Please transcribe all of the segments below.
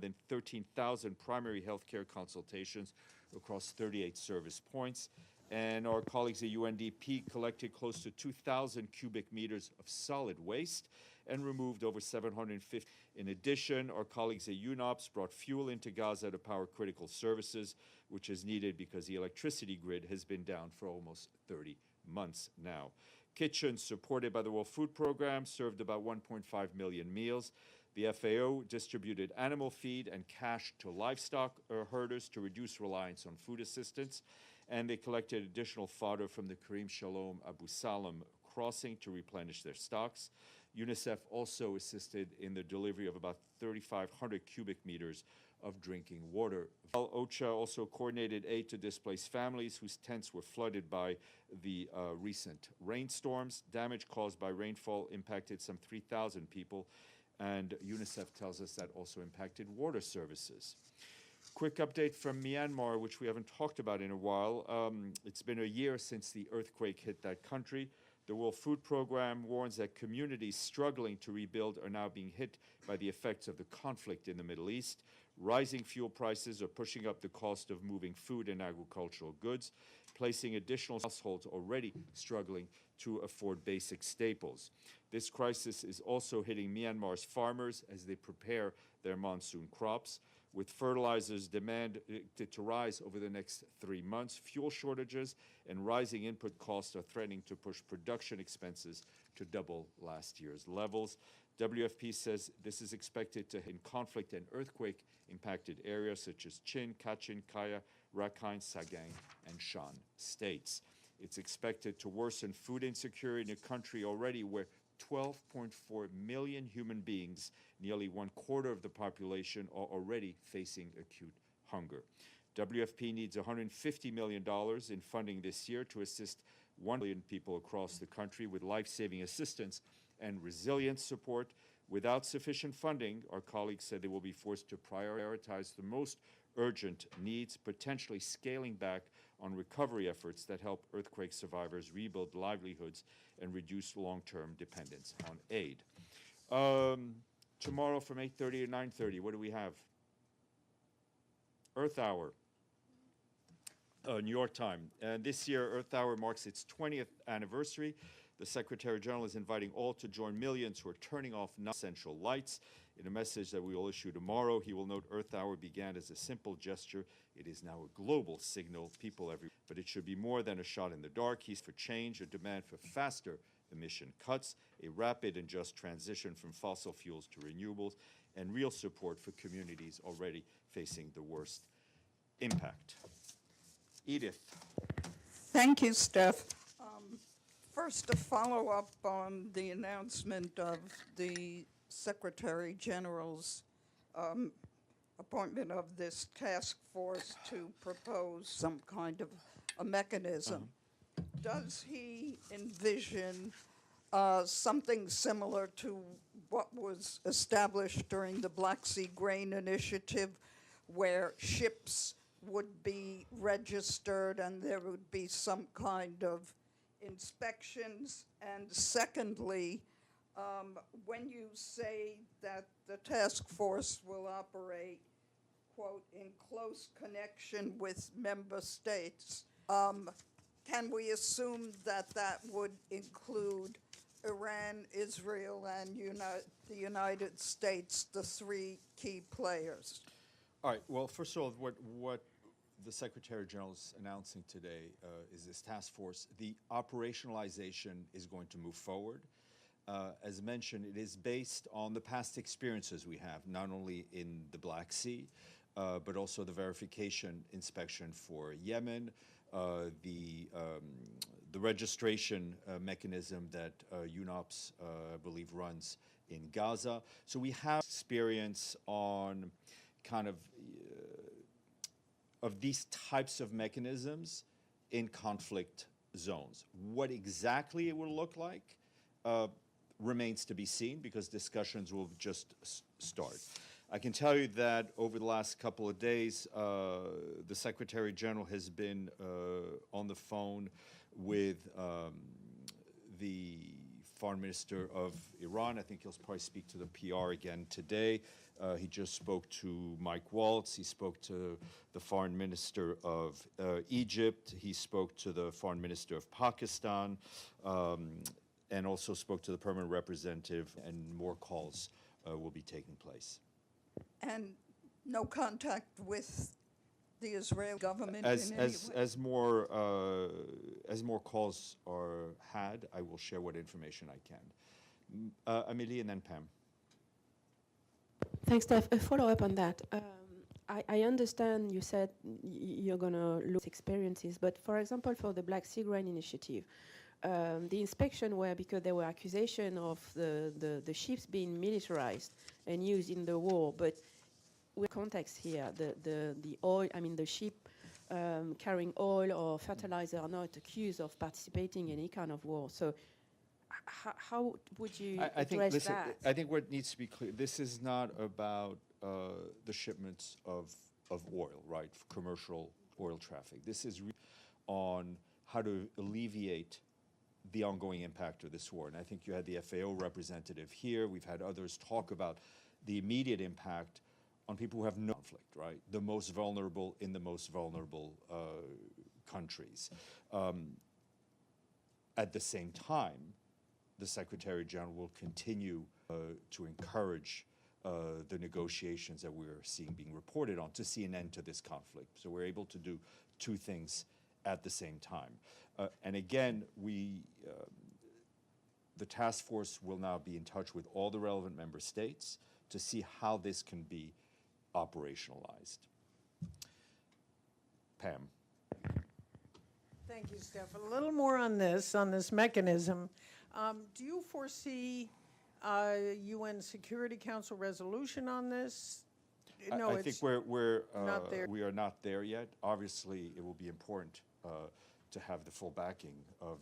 than 13,000 primary healthcare consultations across 38 service points. And our colleagues at UNDP collected close to 2,000 cubic meters of solid waste and removed over 750. In addition, our colleagues at UNOPS brought fuel into Gaza to power critical services, which is needed because the electricity grid has been down for almost 30 months now. Kitchens supported by the World Food Program served about 1.5 million meals. The FAO distributed animal feed and cash to livestock herders to reduce reliance on food assistance, and they collected additional fodder from the Karim Shalom Abu Salam crossing to replenish their stocks. UNICEF also assisted in the delivery of about 3,500 cubic meters of drinking water. OCHA also coordinated aid to displaced families whose tents were flooded by the recent rainstorms. Damage caused by rainfall impacted some 3,000 people, and UNICEF tells us that also impacted water services. Quick update from Myanmar, which we haven't talked about in a while. It's been a year since the earthquake hit that country. The World Food Program warns that communities struggling to rebuild are now being hit by the effects of the conflict in the Middle East. Rising fuel prices are pushing up the cost of moving food and agricultural goods, placing additional households already struggling to afford basic staples. This crisis is also hitting Myanmar's farmers as they prepare their monsoon crops. With fertilizers demand to rise over the next 3 months, fuel shortages and rising input costs are threatening to push production expenses to double last year's levels. WFP says this is expected to hit in conflict and earthquake-impacted areas such as Chin, Kachin, Kaya, Rakhine, Sagaing, and Shan states. It's expected to worsen food insecurity in a country already where 12.4 million human beings, nearly 1/4 of the population, are already facing acute hunger. WFP needs $150 million in funding this year to assist 1 million people across the country with life-saving assistance and resilience support. Without sufficient funding, our colleagues said they will be forced to prioritize the most urgent needs, potentially scaling back on recovery efforts that help earthquake survivors rebuild livelihoods and reduce long-term dependence on aid. Tomorrow from 8:30 to 9:30, what do we have? Earth Hour, New York time. And this year, Earth Hour marks its 20th anniversary. The Secretary General is inviting all to join millions who are turning off non-essential lights. In a message that we will issue tomorrow, he will note Earth Hour began as a simple gesture. It is now a global signal, people everywhere. But it should be more than a shot in the dark. He's for change, a demand for faster emission cuts, a rapid and just transition from fossil fuels to renewables, and real support for communities already facing the worst impact. Edith. Thank you, Steph. First, a follow-up on the announcement of the Secretary General's appointment of this task force to propose some kind of a mechanism. Does he envision something similar to what was established during the Black Sea Grain Initiative, where ships would be registered and there would be some kind of inspections? And secondly, when you say that the task force will operate, quote, in close connection with member states, can we assume that that would include Iran, Israel, and the United States, the three key players? All right. Well, first of all, what the Secretary General is announcing today is this task force. The operationalization is going to move forward. As mentioned, it is based on the past experiences we have, not only in the Black Sea, but also the verification inspection for Yemen, the registration mechanism that UNOPS, I believe, runs in Gaza. So we have experience on kind of these types of mechanisms in conflict zones. What exactly it will look like remains to be seen, because discussions will just start. I can tell you that over the last couple of days, the Secretary General has been on the phone with the Foreign Minister of Iran. I think he'll probably speak to the PR again today. He just spoke to Mike Waltz. He spoke to the foreign minister of Egypt. He spoke to the foreign minister of Pakistan, and also spoke to the permanent representative, and more calls will be taking place. And no contact with the Israeli government in any way? As more calls are had, I will share what information I can. Amelie and then Pam. Thanks, Steph. A follow-up on that. I understand you said you're going to look at experiences, but for example, for the Black Sea Grain Initiative, the inspection were because there were accusations of the ships being militarized and used in the war, but with context here, the oil, I mean the ship carrying oil or fertilizer are not accused of participating in any kind of war. So how would you address that? I think what needs to be clear, this is not about the shipments of oil, right, for commercial oil traffic. This is on how to alleviate the ongoing impact of this war. And I think you had the FAO representative here. We've had others talk about the immediate impact on people who have no conflict, right? The most vulnerable in the most vulnerable countries. At the same time, the Secretary General will continue to encourage the negotiations that we're seeing being reported on to see an end to this conflict. So we're able to do two things at the same time. And again, the task force will now be in touch with all the relevant member states to see how this can be operationalized. Pam. Thank you, Steph. A little more on this mechanism. Do you foresee a UN Security Council resolution on this? No, I think we're not there. we are not there yet. Obviously, it will be important to have the full backing of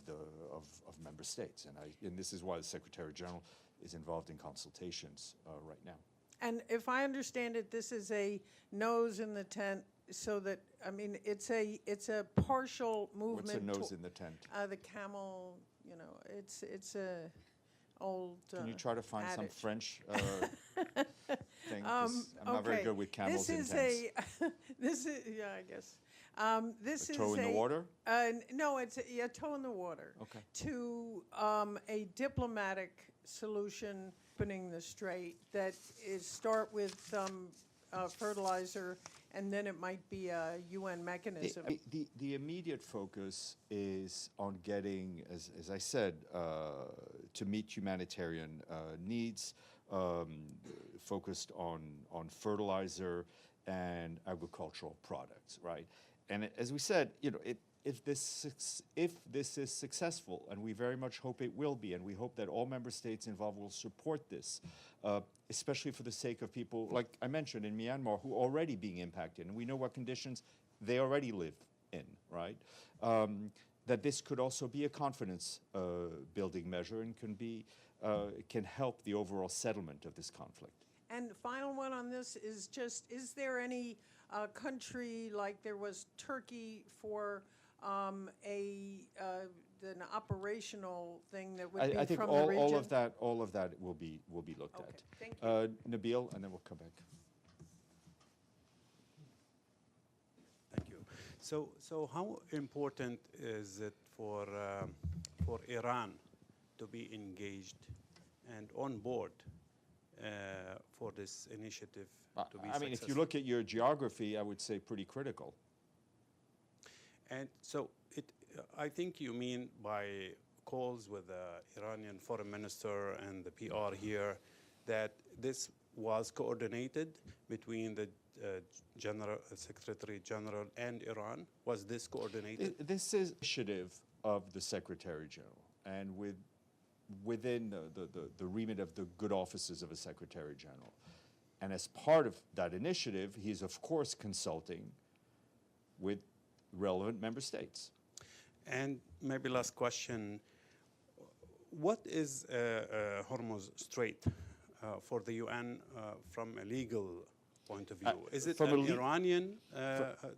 member states, and this is why the Secretary General is involved in consultations right now. And if I understand it, this is a nose in the tent, so that, I mean, it's a partial movement. What's a nose in the tent? The camel, you know, it's a old Can you try to find some adage. French thing? 'Cause I'm not very good with camels in tents. This is, yeah, I guess. This A is toe in the water? No, it's a toe in the water. Okay. To a diplomatic solution, opening the strait, that is start with fertilizer, and then it might be a UN mechanism. The immediate focus is on getting, as I said, to meet humanitarian needs, focused on fertilizer and agricultural products, right? And as we said, you know, if this is successful, and we very much hope it will be, and we hope that all member states involved will support this, especially for the sake of people, like I mentioned, in Myanmar, who are already being impacted, and we know what conditions they already live in, right? That this could also be a confidence building measure and can help the overall settlement of this conflict. And the final one on this is just, is there any country, like there was Turkey for an operational thing that would be I think from the region? all of that will be looked Okay, at. thank you. Nabil, and then we'll come back. Thank you. So how important is it for Iran to be engaged and on board for this initiative to be I mean, if you successful? look at your geography, I would say pretty critical. And so I think you mean by calls with the Iranian foreign minister and the PR here that this was coordinated between the Secretary General and Iran. Was this coordinated? This is initiative of the Secretary General, and within the remit of the good offices of a Secretary General. And as part of that initiative, he's of course consulting with relevant member states. And maybe last question, what is Hormuz Strait for the UN from a legal point of view? Is it an Iranian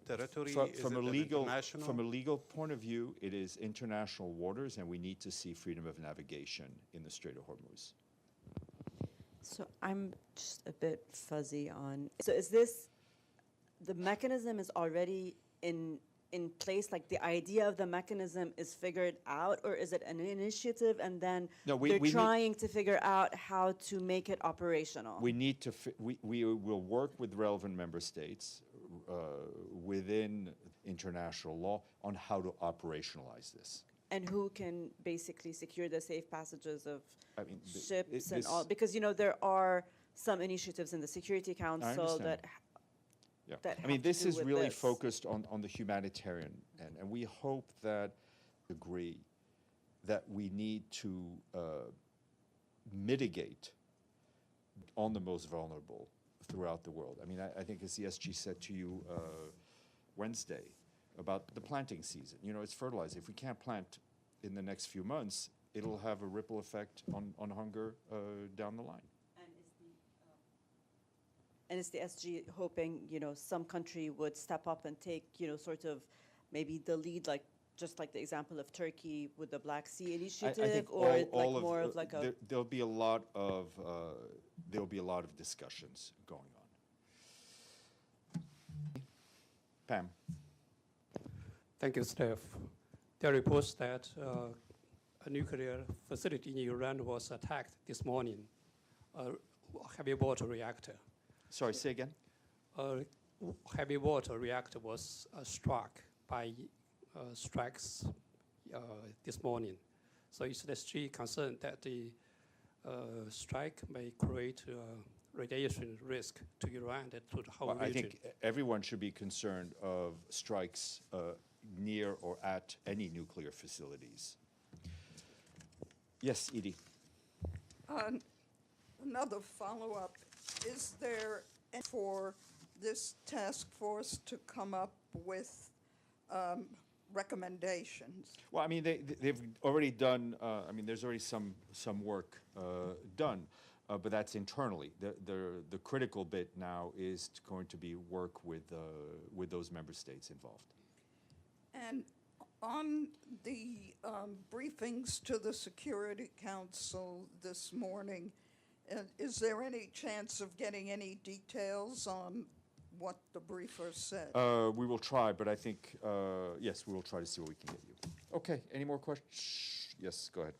territory? From a international? legal point of view, it is international waters, and we need to see freedom of navigation in the Strait of Hormuz. So I'm just a bit fuzzy on, so is this, the mechanism is already in place, like the idea of the mechanism is figured out, or is it an initiative and then No, we they're need- trying to figure out how to make it operational? We need to, we will work with relevant member states within international law on how to operationalize this. And who can basically secure the safe passages of I mean, ships and this- all? Because, you know, there are some initiatives in the Security Council understand. that, Yeah. that I mean, have to this do is with really this. focused on the humanitarian end, and we hope that agree that we need to mitigate on the most vulnerable throughout the world. I mean, I think as the SG said to you Wednesday about the planting season, you know, it's fertilizer. If we can't plant in the next few months, it'll have a ripple effect on hunger down the line. And is the SG hoping, you know, some country would step up and take, you know, sort of maybe the lead, like, just like the example of Turkey with the Black Sea I Initiative, think or all like more of like a, there'll be a lot of discussions going on. Pam. Thank you, Steph. There are reports that a nuclear facility in Iran was attacked this morning, a heavy water reactor. Sorry, say again. A heavy water reactor was struck by strikes this morning. So is the SG concerned that the strike may create radiation risk to Iran and to the whole Well, I region? think everyone should be concerned of strikes near or at any nuclear facilities. Yes, Edie. Another follow-up, is there for this task force to come up with recommendations? Well, I mean, they've already done, I mean, there's already some work done, but that's internally. The critical bit now is going to be work with those member states involved. And on the briefings to the Security Council this morning, is there any chance of getting any details on what the briefer said? We will try, but I think, yes, we will try to see what we can get you. Okay, any more questions? Yes, go ahead.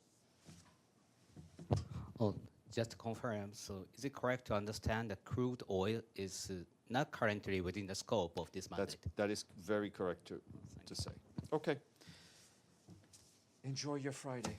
Oh, just to confirm, so is it correct to understand that crude oil is not currently within the scope of this mandate? That is very correct to say. Okay. Enjoy your Friday.